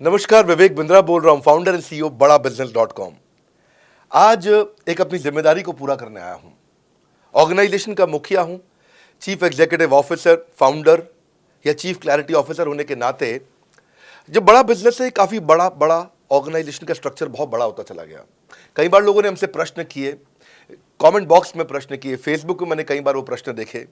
नमस्कार, विवेक बिंद्रा बोल रहा हूं, फाउंडर एंड सीईओ बड़ा बिजनेस.com। आज एक अपनी जिम्मेदारी को पूरा करने आया हूं। ऑर्गेनाइजेशन का मुखिया हूं, चीफ एग्जीक्यूटिव ऑफिसर, फाउंडर या चीफ क्लैरिटी ऑफिसर होने के नाते जब बड़ा बिजनेस है, काफी बड़ा बड़ा ऑर्गेनाइजेशन का स्ट्रक्चर बहुत बड़ा होता चला गया। कई बार लोगों ने हमसे प्रश्न किए, कमेंट बॉक्स में प्रश्न किए, फेसबुक पे मैंने कई बार वो प्रश्न देखे।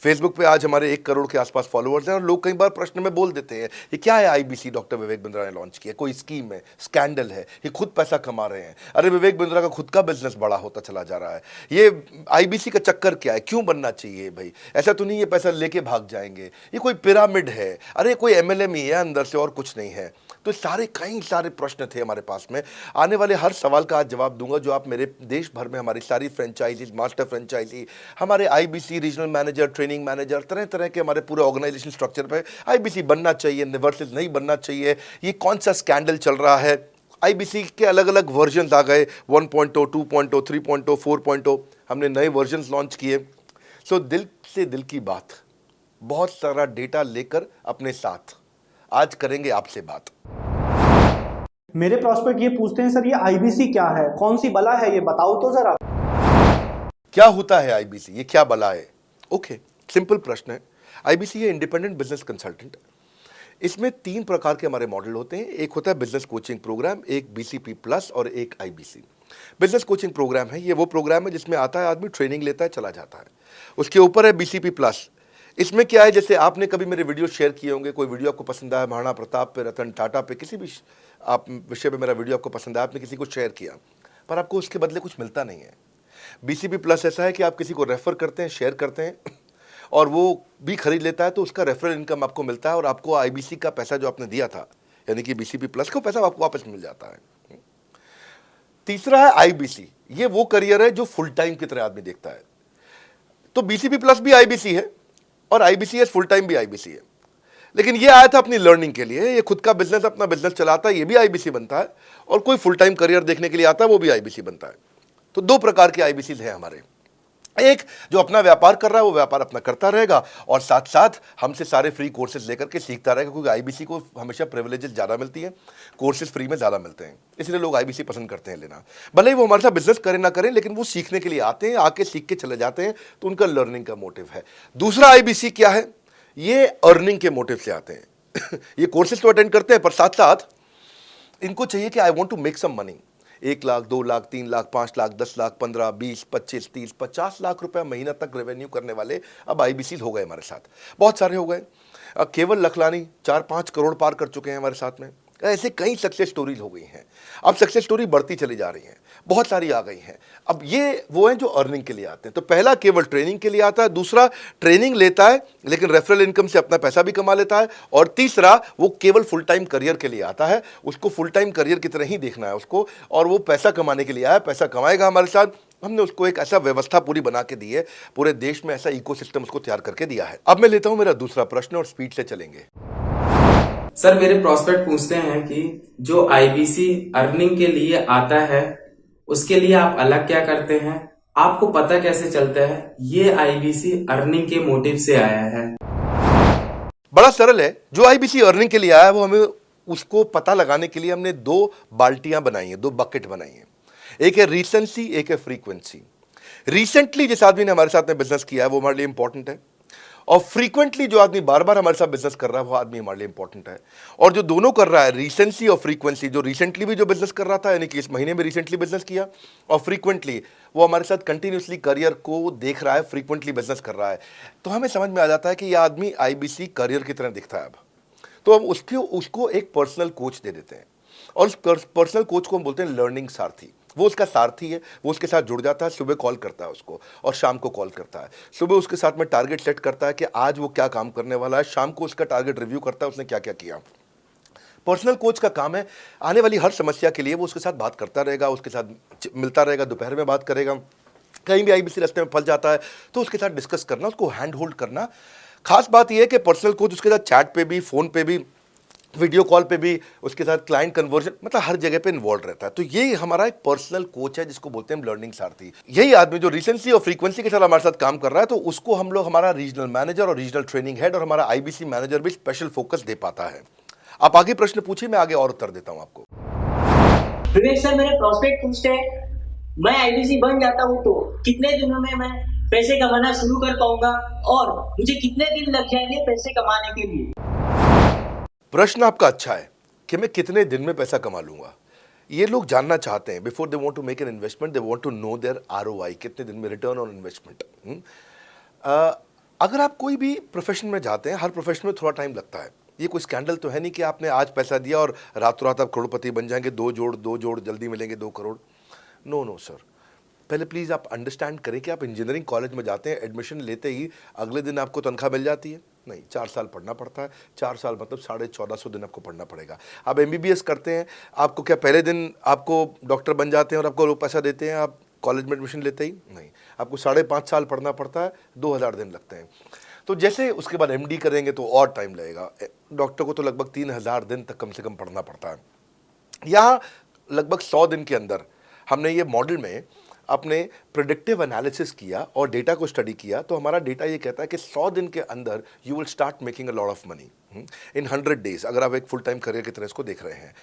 फेसबुक पे आज हमारे 1 करोड़ के आसपास फॉलोअर्स हैं और लोग कई बार प्रश्न में बोल देते हैं, ये क्या है आईबीसी डॉक्टर विवेक बिंद्रा ने लॉन्च किया, कोई स्कीम है, स्कैंडल है, ये खुद पैसा कमा रहे हैं। अरे विवेक बिंद्रा का खुद का बिजनेस बड़ा होता चला जा रहा है, ये आईबीसी का चक्कर क्या है, क्यों बनना चाहिए भाई, ऐसा तो नहीं ये पैसा लेके भाग जाएंगे, ये कोई पिरामिड है, अरे कोई एमएलएम ही है अंदर से और कुछ नहीं है। तो कई सारे प्रश्न थे हमारे पास में। आने वाले हर सवाल का आज जवाब दूंगा जो आप मेरे देश भर में हमारी सारी फ्रेंचाइजीज, मास्टर फ्रेंचाइजी, हमारे IBC regional manager, training manager, तरह तरह के हमारे पूरे ऑर्गेनाइजेशन स्ट्रक्चर पे आईबीसी बनना चाहिए वर्सेस नहीं बनना चाहिए, ये कौन सा स्कैंडल चल रहा है। आईबीसी के अलग अलग वर्जन आ गए, 1.0, 2.0, 3.0, 4.0, हमने नए वर्जन लॉन्च किए। सो दिल से दिल की बात, बहुत सारा डेटा लेकर अपने साथ आज करेंगे आपसे बात। मेरे प्रॉस्पेक्ट ये पूछते हैं, सर ये आईबीसी क्या है, कौन सी बला है, ये बताओ तो जरा। क्या होता है आईबीसी, ये क्या बला है? ओके, सिंपल प्रश्न है। आईबीसी है इंडिपेंडेंट बिजनेस कंसल्टेंट। इसमें 3 प्रकार के हमारे मॉडल होते हैं। एक होता है बिजनेस कोचिंग प्रोग्राम, एक बीसीपी प्लस और एक आईबीसी। बिजनेस कोचिंग प्रोग्राम है, ये वो प्रोग्राम है जिसमें आता है आदमी, ट्रेनिंग लेता है, चला जाता है। उसके ऊपर है बीसीपी प्लस। इसमें क्या है, जैसे आपने कभी मेरे वीडियो शेयर किए होंगे, कोई वीडियो आपको पसंद आया, महाराणा प्रताप पे, रतन टाटा पे, किसी भी आप विषय पे मेरा वीडियो आपको पसंद आया, आपने किसी को शेयर किया, पर आपको उसके बदले कुछ मिलता नहीं है। बीसीपी प्लस ऐसा है कि आप किसी को रेफर करते हैं, शेयर करते हैं और वो भी खरीद लेता है, तो उसका रेफरल इनकम आपको मिलता है और आपको आईबीसी का पैसा जो आपने दिया था, यानी कि बीसीपी प्लस का पैसा आपको वापस मिल जाता है। तीसरा है आईबीसी। ये वो करियर है जो फुल टाइम की तरह आदमी देखता है। तो बीसीपी प्लस भी आईबीसी है और आईबीसी फुल टाइम भी आईबीसी है। लेकिन ये आया था अपनी लर्निंग के लिए, ये खुद का बिजनेस, अपना बिजनेस चलाता है, ये भी आईबीसी बनता है, और कोई फुल टाइम करियर देखने के लिए आता है, वो भी आईबीसी बनता है। तो 2 प्रकार के आईबीसी हैं हमारे। एक जो अपना व्यापार कर रहा है वो व्यापार अपना करता रहेगा और साथ साथ हमसे सारे फ्री कोर्सेज लेकर के सीखता रहेगा, क्योंकि आईबीसी को हमेशा प्रिविलेजेस ज़्यादा मिलती हैं, कोर्सेज फ्री में ज़्यादा मिलते हैं, इसलिए लोग आईबीसी पसंद करते हैं लेना। भले ही वो हमारे साथ बिजनेस करें ना करें, लेकिन वो सीखने के लिए आते हैं, आके सीख के चले जाते हैं, तो उनका लर्निंग का मोटिव है। दूसरा आईबीसी क्या है, ये अर्निंग के मोटिव से आते हैं। ये कोर्सेज तो अटेंड करते हैं, पर साथ साथ इनको चाहिए कि I want to make some money. 1 lakh, 2 lakh, 3 lakh, 5 lakh, 10 lakh, 15, 20, 25, 30, 50 lakh रुपए महीना तक रेवेन्यू करने वाले अब आईबीसी हो गए हमारे साथ, बहुत सारे हो गए। केवल लखलानी 4-5 करोड़ पार कर चुके हैं हमारे साथ में। ऐसे कई सक्सेस स्टोरीज हो गई हैं। अब सक्सेस स्टोरी बढ़ती चली जा रही हैं, बहुत सारी आ गई हैं। अब ये वो हैं जो अर्निंग के लिए आते हैं। तो पहला केवल ट्रेनिंग के लिए आता है, दूसरा ट्रेनिंग लेता है लेकिन रेफरल इनकम से अपना पैसा भी कमा लेता है, और तीसरा वो केवल फुल टाइम करियर के लिए आता है। उसको फुल टाइम करियर की तरह ही देखना है उसको, और वो पैसा कमाने के लिए आया, पैसा कमाएगा हमारे साथ। हमने उसको एक ऐसा व्यवस्था पूरी बना के दी है, पूरे देश में ऐसा इकोसिस्टम उसको तैयार करके दिया है। अब मैं लेता हूं मेरा दूसरा प्रश्न और स्पीड से चलेंगे। सर मेरे प्रोस्पेक्ट पूछते हैं कि जो आईबीसी अर्निंग के लिए आता है उसके लिए आप अलग क्या करते हैं, आपको पता कैसे चलता है ये आईबीसी अर्निंग के मोटिव से आया है? बड़ा सरल है। जो आईबीसी अर्निंग के लिए आया है वो हमें उसको पता लगाने के लिए हमने 2 बाल्टियां बनाई हैं, 2 बकेट बनाई हैं। एक है रीसेंसी, एक है फ्रीक्वेंसी। रिसेंटली जिस आदमी ने हमारे साथ में बिजनेस किया है वो हमारे लिए इंपॉर्टेंट है, और फ्रीक्वेंटली जो आदमी बार बार हमारे साथ बिजनेस कर रहा है वो आदमी हमारे लिए इंपॉर्टेंट है। और जो दोनों कर रहा है, रिसेंसी और फ्रीक्वेंसी, जो रिसेंटली भी जो बिजनेस कर रहा था, यानी कि इस महीने में रिसेंटली बिजनेस किया, और फ्रीक्वेंटली वो हमारे साथ कंटिन्यूसली करियर को देख रहा है, फ्रीक्वेंटली बिजनेस कर रहा है, तो हमें समझ में आ जाता है कि यह आदमी आईबीसी करियर की तरह दिखता है। अब तो हम उसको एक पर्सनल कोच दे देते हैं, और उस पर्सनल कोच को हम बोलते हैं लर्निंग सारथी। वो उसका सारथी है, वो उसके साथ जुड़ जाता है, सुबह कॉल करता है उसको और शाम को कॉल करता है। सुबह उसके साथ में टारगेट सेट करता है कि आज वो क्या काम करने वाला है, शाम को उसका टारगेट रिव्यू करता है उसने क्या क्या किया। पर्सनल कोच का काम है आने वाली हर समस्या के लिए वो उसके साथ बात करता रहेगा, उसके साथ मिलता रहेगा, दोपहर में बात करेगा, कहीं भी आईबीसी रास्ते में फंस जाता है तो उसके साथ डिस्कस करना, उसको हैंड होल्ड करना। खास बात यह है कि पर्सनल कोच उसके साथ चैट पे भी, फोन पे भी, वीडियो कॉल पे भी, उसके साथ क्लाइंट कन्वर्जन, मतलब हर जगह पे इन्वॉल्व रहता है। तो ये हमारा एक पर्सनल कोच है जिसको बोलते हैं लर्निंग सारथी। यही आदमी जो रिसेंसी और फ्रीक्वेंसी के साथ हमारे साथ काम कर रहा है, तो उसको हम लोग हमारा रीजनल मैनेजर और रीजनल ट्रेनिंग हेड और हमारा आईबीसी मैनेजर भी स्पेशल फोकस दे पाता है। आप आगे प्रश्न पूछिए, मैं आगे और उत्तर देता हूं आपको। विवेक सर, मेरे प्रोस्पेक्ट पूछते हैं, मैं आईबीसी बन जाता हूँ तो कितने दिनों में मैं पैसे कमाना शुरू कर पाऊंगा और मुझे कितने दिन लग जाएंगे पैसे कमाने के लिए? प्रश्न आपका अच्छा है कि मैं कितने दिन में पैसा कमा लूंगा। ये लोग जानना चाहते हैं, before they want to make an investment they want to know their ROI, कितने दिन में रिटर्न ऑन इन्वेस्टमेंट। अगर आप कोई भी प्रोफेशन में जाते हैं, हर प्रोफेशन में थोड़ा टाइम लगता है। ये कोई स्कैंडल तो है नहीं कि आपने आज पैसा दिया और रातों रात आप करोड़पति बन जाएंगे, दो जोड़ जल्दी मिलेंगे 2 करोड़। नो सर, पहले प्लीज़ आप अंडरस्टैंड करें कि आप इंजीनियरिंग कॉलेज में जाते हैं, एडमिशन लेते ही अगले दिन आपको तनख्वाह मिल जाती है? नहीं, 4 साल पढ़ना पड़ता है। 4 साल मतलब 1450 दिन आपको पढ़ना पड़ेगा। आप एमबीबीएस करते हैं, आपको क्या पहले दिन आपको डॉक्टर बन जाते हैं और आपको लोग पैसा देते हैं आप कॉलेज में एडमिशन लेते ही? नहीं, आपको 5.5 साल पढ़ना पड़ता है, 2000 दिन लगते हैं। तो जैसे उसके बाद एमडी करेंगे तो और टाइम लगेगा। डॉक्टर को तो लगभग 3000 दिन तक कम से कम पढ़ना पड़ता है। यहाँ लगभग 100 दिन के अंदर हमने ये मॉडल में अपने प्रिडिक्टिव एनालिसिस किया और डेटा को स्टडी किया, तो हमारा डेटा ये कहता है कि 100 दिन के अंदर you will start making a lot of money in 100 days, अगर आप एक फुल टाइम करियर की तरह इसको देख रहे हैं।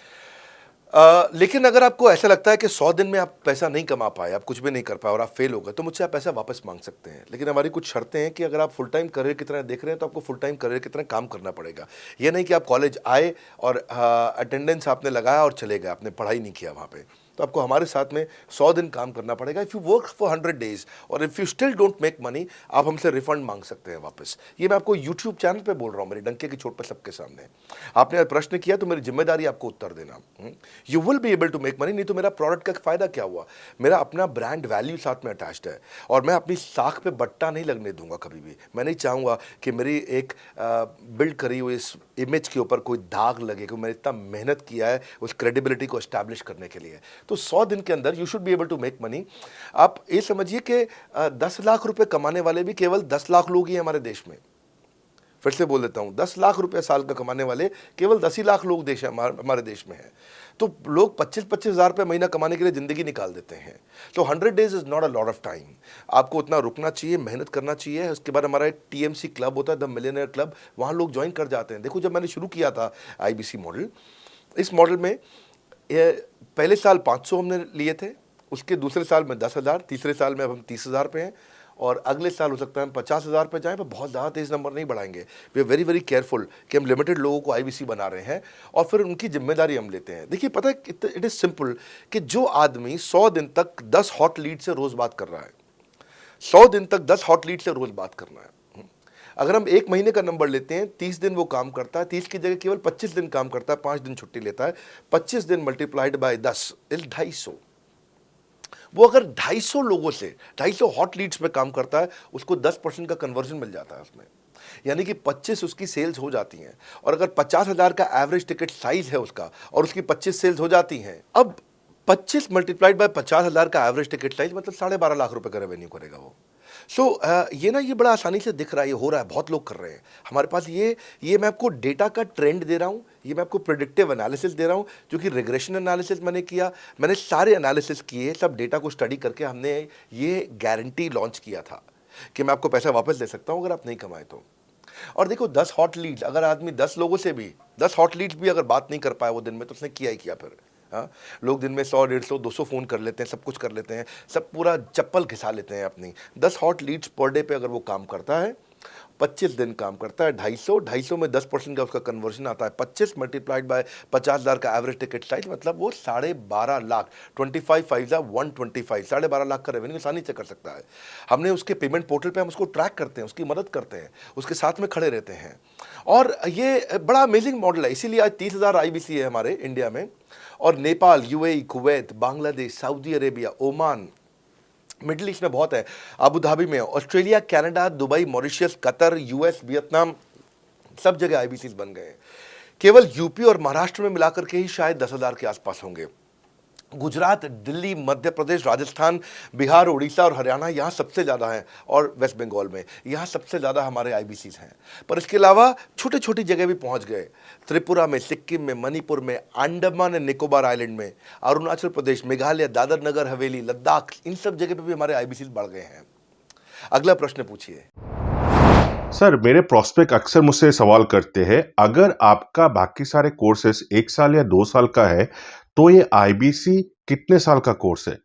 लेकिन अगर आपको ऐसा लगता है कि 100 दिन में आप पैसा नहीं कमा पाए, आप कुछ भी नहीं कर पाए और आप फेल हो गए, तो मुझसे आप पैसा वापस मांग सकते हैं। लेकिन हमारी कुछ शर्तें हैं कि अगर आप फुल टाइम करियर की तरह देख रहे हैं तो आपको फुल टाइम करियर की तरह काम करना पड़ेगा। ये नहीं कि आप कॉलेज आए और अटेंडेंस आपने लगाया और चले गए, आपने पढ़ाई नहीं किया वहाँ पे। तो आपको हमारे साथ में 100 दिन काम करना पड़ेगा। If you work for 100 days और if you still don't make money, आप हमसे रिफंड मांग सकते हैं वापस। ये मैं आपको यूट्यूब चैनल पे बोल रहा हूँ, मेरे डंके की चोट पे सबके सामने। आपने प्रश्न किया तो मेरी जिम्मेदारी आपको उत्तर देना। You will be able to make money, नहीं तो मेरा प्रोडक्ट का फ़ायदा क्या हुआ? मेरा अपना ब्रांड वैल्यू साथ में अटैच्ड है और मैं अपनी साख पे बट्टा नहीं लगने दूंगा कभी भी। मैं नहीं चाहूँगा कि मेरी एक बिल्ड करी हुई इस इमेज के ऊपर कोई दाग लगे, क्योंकि मैंने इतना मेहनत किया है उस क्रेडिबिलिटी को एस्टैब्लिश करने के लिए। तो 100 दिन के अंदर you should be able to make money. आप ये समझिए कि 10 लाख रुपए कमाने वाले भी केवल 10 लाख लोग ही हैं हमारे देश में। फिर से बोल देता हूं, 10 लाख रुपए साल का कमाने वाले केवल 10 ही लाख लोग हमारे देश में हैं। तो लोग 25-25 हज़ार रुपये महीना कमाने के लिए ज़िंदगी निकाल देते हैं। तो 100 days is not a lot of time. आपको उतना रुकना चाहिए, मेहनत करना चाहिए। उसके बाद हमारा एक टीएमसी क्लब होता है, द मिलियनेयर क्लब, वहाँ लोग ज्वाइन कर जाते हैं। देखो, जब मैंने शुरू किया था आईबीसी मॉडल, इस मॉडल में पहले साल 500 हमने लिए थे, उसके दूसरे साल में 10,000, तीसरे साल में अब हम 30,000 पे हैं और अगले साल हो सकता है हम 50,000 पे जाएं, पर बहुत ज़्यादा तेज़ नंबर नहीं बढ़ाएंगे। We are very very careful कि हम लिमिटेड लोगों को आईबीसी बना रहे हैं और फिर उनकी जिम्मेदारी हम लेते हैं। देखिए, पता है इट इज़ सिंपल कि जो आदमी 100 दिन तक 10 हॉट लीड से रोज़ बात कर रहा है, 100 दिन तक 10 हॉट लीड से रोज़ बात करना है। अगर हम 1 महीने का नंबर लेते हैं, 30 दिन वो काम करता है, 30 की जगह केवल 25 दिन काम करता है, 5 दिन छुट्टी लेता है, 25 दिन मल्टीप्लाइड बाय 10 इज 250। वो अगर 250 लोगों से 250 हॉट लीड्स पे काम करता है, उसको 10% का कन्वर्जन मिल जाता है उसमें, यानी कि 25 उसकी सेल्स हो जाती हैं। और अगर 50,000 का एवरेज टिकट साइज है उसका और उसकी 25 सेल्स हो जाती हैं, अब 25 मल्टीप्लाइड बाय 50,000 का एवरेज टिकट साइज मतलब 12.5 लाख रुपए का रेवेन्यू करेगा वो। ये बड़ा आसानी से दिख रहा है, ये हो रहा है, बहुत लोग कर रहे हैं हमारे पास। ये मैं आपको डेटा का ट्रेंड दे रहा हूँ, ये मैं आपको प्रेडिक्टिव एनालिसिस दे रहा हूँ, जो कि रिग्रेशन एनालिसिस मैंने किया। मैंने सारे एनालिसिस किए, सब डेटा को स्टडी करके हमने ये गारंटी लॉन्च किया था कि मैं आपको पैसा वापस दे सकता हूँ अगर आप नहीं कमाए तो। और देखो, 10 हॉट लीड्स, अगर आदमी 10 लोगों से भी 10 हॉट लीड्स भी अगर बात नहीं कर पाया वो दिन में, तो उसने किया ही किया फिर। हाँ, लोग दिन में 100, 150, 200 फ़ोन कर लेते हैं, सब कुछ कर लेते हैं, सब पूरा चप्पल घिसा लेते हैं अपनी। 10 हॉट लीड्स पर डे पे अगर वो काम करता है, 25 दिन काम करता है, 250 में 10% का उसका कन्वर्जन आता है, 25 मल्टीप्लाइड बाय 50,000 का एवरेज टिकट साइज, मतलब वो 12.5 लाख, 25 5 125, 12.5 लाख का रेवेन्यू आसानी से कर सकता है। हमने उसके पेमेंट पोर्टल पे हम उसको ट्रैक करते हैं, उसकी मदद करते हैं, उसके साथ में खड़े रहते हैं। और ये बड़ा अमेजिंग मॉडल है, इसीलिए आज 30,000 आईबीसी है हमारे इंडिया में। और Nepal, UAE, Kuwait, Bangladesh, Saudi Arabia, Oman, middle east में बहुत है, अबू धाबी में, Australia, Canada, Dubai, Mauritius, Qatar, US, Vietnam, सब जगह आईबीसीज बन गए हैं। केवल यूपी और महाराष्ट्र में मिलाकर के ही शायद 10,000 के आसपास होंगे। गुजरात, दिल्ली, मध्य प्रदेश, राजस्थान, बिहार, उड़ीसा और हरियाणा यहाँ सबसे ज़्यादा हैं, और वेस्ट बंगाल में यहाँ सबसे ज़्यादा हमारे आईबीसीज हैं। पर इसके अलावा छोटी छोटी जगह भी पहुँच गए, त्रिपुरा में, सिक्किम में, मणिपुर में, अंडमान एंड निकोबार आइलैंड में, अरुणाचल प्रदेश, मेघालय, दादर नगर हवेली, लद्दाख, इन सब जगह पे भी हमारे आईबीसीज बढ़ गए हैं। अगला प्रश्न पूछिए। सर मेरे प्रोस्पेक्ट अक्सर मुझसे सवाल करते हैं, अगर आपका बाकी सारे कोर्सेस 1 साल या 2 साल का है तो ये आईबीसी कितने साल का कोर्स है?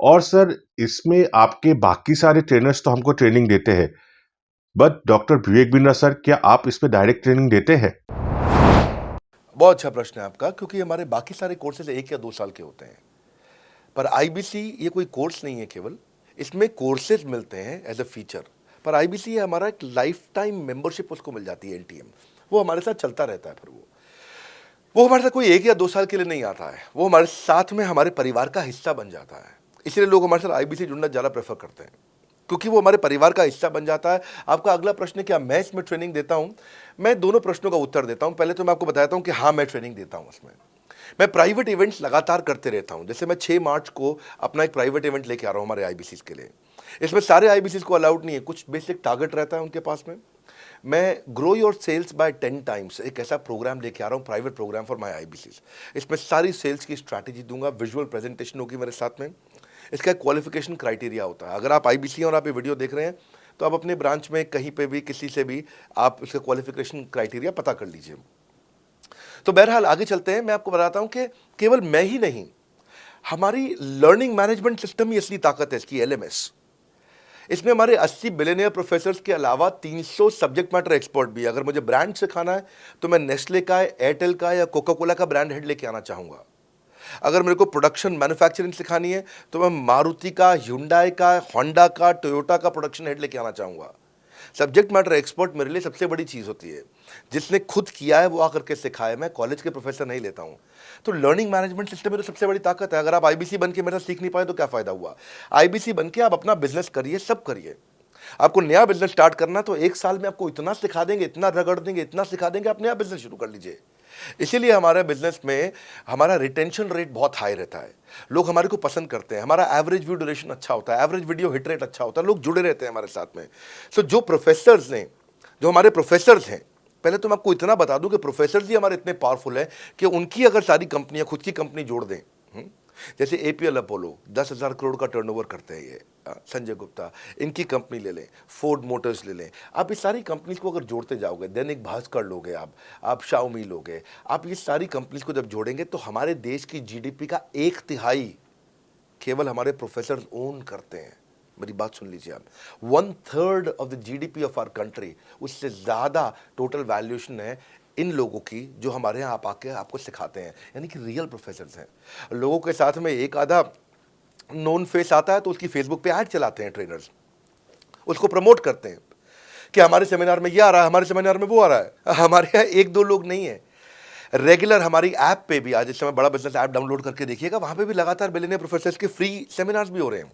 और सर इसमें आपके बाकी सारे ट्रेनर्स तो हमको ट्रेनिंग देते हैं, but doctor Vivek Bindra sir, क्या आप इसमें डायरेक्ट ट्रेनिंग देते हैं? बहुत अच्छा प्रश्न है आपका, क्योंकि हमारे बाकी सारे कोर्सेज 1 या 2 साल के होते हैं, पर आईबीसी ये कोई कोर्स नहीं है केवल, इसमें कोर्सेज मिलते हैं एज अ फीचर। पर आईबीसी हमारा एक लाइफ टाइम मेंबरशिप उसको मिल जाती है, एनटीएम, वो हमारे साथ चलता रहता है। फिर वो हमारे साथ कोई 1 या 2 साल के लिए नहीं आता है, वो हमारे साथ में हमारे परिवार का हिस्सा बन जाता है। इसलिए लोग हमारे साथ आईबीसी जुड़ना ज़्यादा प्रेफर करते हैं, क्योंकि वो हमारे परिवार का हिस्सा बन जाता है। आपका अगला प्रश्न है, क्या मैं इसमें ट्रेनिंग देता हूं? मैं दोनों प्रश्नों का उत्तर देता हूं। पहले तो मैं आपको बताता हूं कि हाँ, मैं ट्रेनिंग देता हूं। इसमें मैं प्राइवेट इवेंट्स लगातार करते रहता हूं। जैसे मैं 6 मार्च को अपना एक प्राइवेट इवेंट लेके आ रहा हूं हमारे आईबीसी के लिए। इसमें सारे आईबीसी को अलाउड नहीं है, कुछ बेसिक टारगेट रहता है उनके पास में। मैं grow your sales by 10 times एक ऐसा प्रोग्राम लेके आ रहा हूँ, private programme for my IBC. इसमें सारी सेल्स की स्ट्रैटेजी दूंगा, विजुअल प्रेजेंटेशन होगी मेरे साथ में। इसका क्वालिफिकेशन क्राइटेरिया होता है। अगर आप आईबीसी और आप ये वीडियो देख रहे हैं तो आप अपने ब्रांच में कहीं पे भी किसी से भी आप इसका क्वालिफिकेशन क्राइटेरिया पता कर लीजिए। तो बहरहाल आगे चलते हैं। मैं आपको बताता हूं कि केवल मैं ही नहीं, हमारी लर्निंग मैनेजमेंट सिस्टम ही असली ताकत है इसकी, एलएमएस। इसमें हमारे 80 बिलियनियर प्रोफेसर्स के अलावा 300 सब्जेक्ट मैटर एक्सपर्ट भी है। अगर मुझे ब्रांड सिखाना है तो मैं नेस्ले का, एयरटेल का या कोका कोला का ब्रांड हेड लेके आना चाहूँगा। अगर मेरे को प्रोडक्शन मैन्युफैक्चरिंग सिखानी है तो मैं मारुति का, ह्युंडई का, होंडा का, टोयोटा का प्रोडक्शन हेड लेके आना चाहूँगा। सब्जेक्ट मैटर एक्सपर्ट मेरे लिए सबसे बड़ी चीज़ होती है। जिसने खुद किया है वो आकर के सिखाए। मैं कॉलेज के प्रोफेसर नहीं लेता हूँ। तो लर्निंग मैनेजमेंट सिस्टम में तो सबसे बड़ी ताकत है। अगर आप आईबीसी बन के मेरे साथ सीख नहीं पाए तो क्या फ़ायदा हुआ? आईबीसी बन के आप अपना बिजनेस करिए, सब करिए। आपको नया बिजनेस स्टार्ट करना तो 1 साल में आपको इतना सिखा देंगे, इतना रगड़ देंगे, इतना सिखा देंगे, आप नया बिजनेस शुरू कर लीजिए। इसीलिए हमारे बिजनेस में हमारा रिटेंशन रेट बहुत हाई रहता है। लोग हमारे को पसंद करते हैं। हमारा एवरेज व्यू ड्यूरेशन अच्छा होता है, एवरेज वीडियो हिट रेट अच्छा होता है, लोग जुड़े रहते हैं हमारे साथ में। सो जो प्रोफेसर्स ने, जो हमारे प्रोफेसर्स हैं, पहले तो मैं आपको इतना बता दूं कि प्रोफेसर्स ही हमारे इतने पावरफुल हैं कि उनकी अगर सारी कंपनियां खुद की कंपनी जोड़ दें, जैसे एपीएल अपोलो 10,000 करोड़ का टर्नओवर करते हैं ये, संजय गुप्ता, इनकी कंपनी ले लें, फोर्ड मोटर्स ले लें। आप इस सारी कंपनीज को अगर जोड़ते जाओगे, दैनिक भास्कर लोगे, आप शाओमी लोगे, आप ये सारी कंपनीज को जब जोड़ेंगे तो हमारे देश की जीडीपी का 1/3 केवल हमारे प्रोफेसर ओन करते हैं। मेरी बात सुन लीजिए आप, 1/3 of the GDP of our country, उससे ज़्यादा टोटल वैल्यूएशन है इन लोगों की जो हमारे यहाँ आप आके आपको सिखाते हैं, यानी कि रियल प्रोफेसर्स हैं। लोगों के साथ में एक आधा नोन फेस आता है तो उसकी फेसबुक पे ऐड चलाते हैं ट्रेनर्स, उसको प्रमोट करते हैं कि हमारे सेमिनार में ये आ रहा है, हमारे सेमिनार में वो आ रहा है। हमारे यहाँ 1-2 लोग नहीं है, रेगुलर हमारी ऐप पे भी, आज इस समय बड़ा बिजनेस ऐप डाउनलोड करके देखिएगा, वहाँ पे भी लगातार बिलियनियर प्रोफेसर्स के फ्री सेमिनार्स भी हो रहे हैं।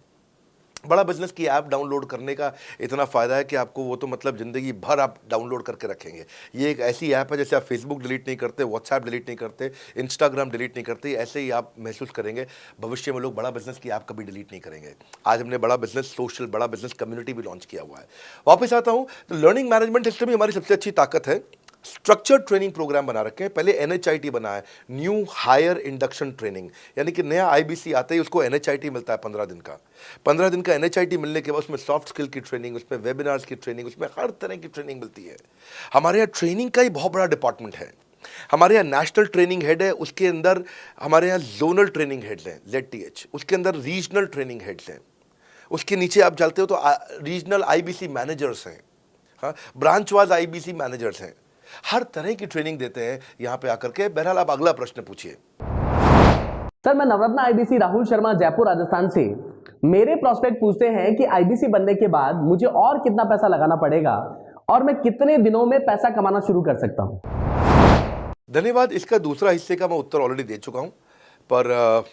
बड़ा बिजनेस की ऐप डाउनलोड करने का इतना फ़ायदा है कि आपको वो तो मतलब ज़िंदगी भर आप डाउनलोड करके रखेंगे। ये एक ऐसी ऐप है जैसे आप फेसबुक डिलीट नहीं करते, व्हाट्सएप डिलीट नहीं करते, इंस्टाग्राम डिलीट नहीं करते, ऐसे ही आप महसूस करेंगे। भविष्य में लोग बड़ा बिजनेस की ऐप कभी डिलीट नहीं करेंगे। आज हमने बड़ा बिजनेस सोशल, बड़ा बिजनेस कम्युनिटी भी लॉन्च किया हुआ है। वापस आता हूँ तो लर्निंग मैनेजमेंट सिस्टम ही हमारी सबसे अच्छी ताकत है। स्ट्रक्चर्ड ट्रेनिंग प्रोग्राम बना रखे हैं। पहले एनएचआईटी बना है, न्यू हायर इंडक्शन ट्रेनिंग, यानी कि नया आईबीसी आते ही उसको एनएचआईटी मिलता है 15 दिन का। 15 दिन का एनएचआईटी मिलने के बाद उसमें सॉफ्ट स्किल की ट्रेनिंग, उसमें वेबिनार्स की ट्रेनिंग, उसमें हर तरह की ट्रेनिंग मिलती है। हमारे यहाँ ट्रेनिंग का ही बहुत बड़ा डिपार्टमेंट है। हमारे यहाँ नेशनल ट्रेनिंग हेड है, उसके अंदर हमारे यहाँ जोनल ट्रेनिंग हेड्स हैं, ZTH, उसके अंदर रीजनल ट्रेनिंग हेड्स हैं, उसके नीचे आप चलते हो तो रीजनल आईबीसी मैनेजर्स हैं, हाँ, ब्रांच वाइज आईबीसी मैनेजर्स हैं। हर तरह की ट्रेनिंग देते हैं यहाँ पे आकर के। बहरहाल आप अगला प्रश्न पूछिए। सर मैं नवरत्न आईबीसी राहुल शर्मा, जयपुर राजस्थान से। मेरे प्रोस्पेक्ट पूछते हैं कि आईबीसी बनने के बाद मुझे और कितना पैसा लगाना पड़ेगा और मैं कितने दिनों में पैसा कमाना शुरू कर सकता हूं? धन्यवाद। इसका दूसरा हिस्से का मैं उत्तर ऑलरेडी दे चुका हूं, पर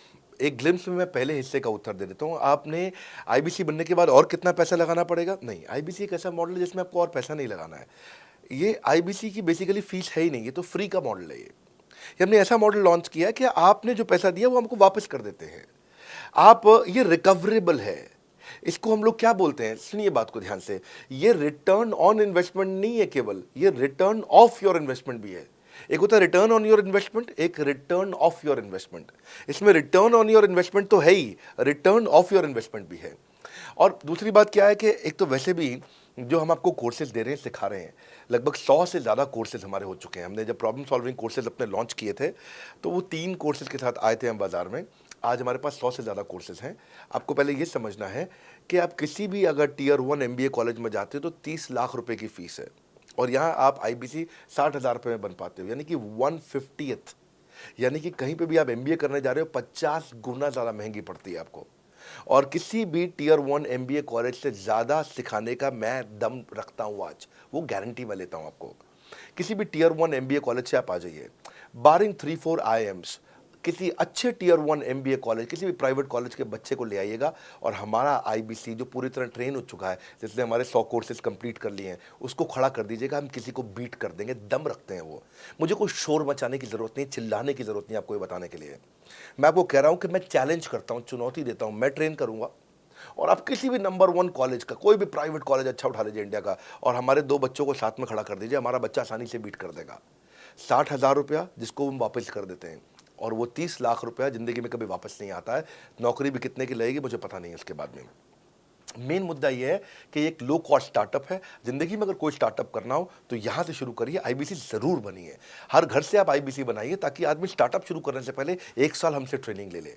एक ग्लिम्स में मैं पहले हिस्से का उत्तर दे देता हूं। आपने आईबीसी बनने के बाद और कितना पैसा लगाना पड़ेगा? नहीं, आईबीसी एक ऐसा मॉडल है जिसमें आपको और पैसा नहीं लगाना है। ये आईबीसी की बेसिकली फीस है ही नहीं, ये तो फ्री का मॉडल है। ये हमने ऐसा मॉडल लॉन्च किया कि आपने जो पैसा दिया वो हमको वापस कर देते हैं आप। ये रिकवरेबल है। इसको हम लोग क्या बोलते हैं, सुनिए बात को ध्यान से। ये रिटर्न ऑन इन्वेस्टमेंट नहीं है केवल, ये रिटर्न ऑफ योर इन्वेस्टमेंट भी है। एक होता है रिटर्न ऑन योर इन्वेस्टमेंट, एक रिटर्न ऑफ योर इन्वेस्टमेंट। इसमें रिटर्न ऑन योर इन्वेस्टमेंट तो है ही, रिटर्न ऑफ योर इन्वेस्टमेंट भी है। और दूसरी बात क्या है कि एक तो वैसे भी जो हम आपको कोर्सेज दे रहे हैं, सिखा रहे हैं, लगभग 100 से ज़्यादा कोर्सेज हमारे हो चुके हैं। हमने जब प्रॉब्लम सॉल्विंग कोर्सेज अपने लॉन्च किए थे तो वो 3 कोर्सेज के साथ आए थे हम बाज़ार में। आज हमारे पास 100 से ज़्यादा कोर्सेज हैं। आपको पहले ये समझना है कि आप किसी भी अगर टियर 1 MBA कॉलेज में जाते हो तो 30 लाख रुपए की फ़ीस है, और यहाँ आप IBC 60,000 रुपये में बन पाते हो, यानी कि 1/50th। यानी कि कहीं पे भी आप MBA करने जा रहे हो 50 गुना ज़्यादा महंगी पड़ती है आपको। और किसी भी टियर 1 MBA कॉलेज से ज़्यादा सिखाने का मैं दम रखता हूँ आज, वो गारंटी मैं लेता हूँ आपको। किसी भी टियर 1 MBA कॉलेज से आप आ जाइए, बारिंग 3-4 IIMs, किसी अच्छे टियर 1 MBA कॉलेज, किसी भी प्राइवेट कॉलेज के बच्चे को ले आइएगा, और हमारा IBC जो पूरी तरह ट्रेन हो चुका है, जिसने हमारे 100 कोर्सेज कंप्लीट कर लिए हैं, उसको खड़ा कर दीजिएगा, हम किसी को बीट कर देंगे। दम रखते हैं वो। मुझे कोई शोर मचाने की ज़रूरत नहीं, चिल्लाने की ज़रूरत नहीं आपको ये बताने के लिए। मैं आपको कह रहा हूँ कि मैं चैलेंज करता हूँ, चुनौती देता हूँ, मैं ट्रेन करूँगा, और आप किसी भी नंबर 1 कॉलेज का, कोई भी प्राइवेट कॉलेज अच्छा उठा लीजिए इंडिया का, और हमारे 2 बच्चों को साथ में खड़ा कर दीजिए, हमारा बच्चा आसानी से बीट कर देगा। 60,000 रुपया जिसको हम वापस कर देते हैं, और वो 30 लाख रुपया ज़िंदगी में कभी वापस नहीं आता है। नौकरी भी कितने की लगेगी मुझे पता नहीं है उसके बाद में। मेन मुद्दा ये है कि एक लो कॉस्ट स्टार्टअप है। ज़िंदगी में अगर कोई स्टार्टअप करना हो तो यहाँ से शुरू करिए, IBC ज़रूर बनिए। हर घर से आप IBC बनाइए, ताकि आदमी स्टार्टअप शुरू करने से पहले 1 साल हमसे ट्रेनिंग ले ले।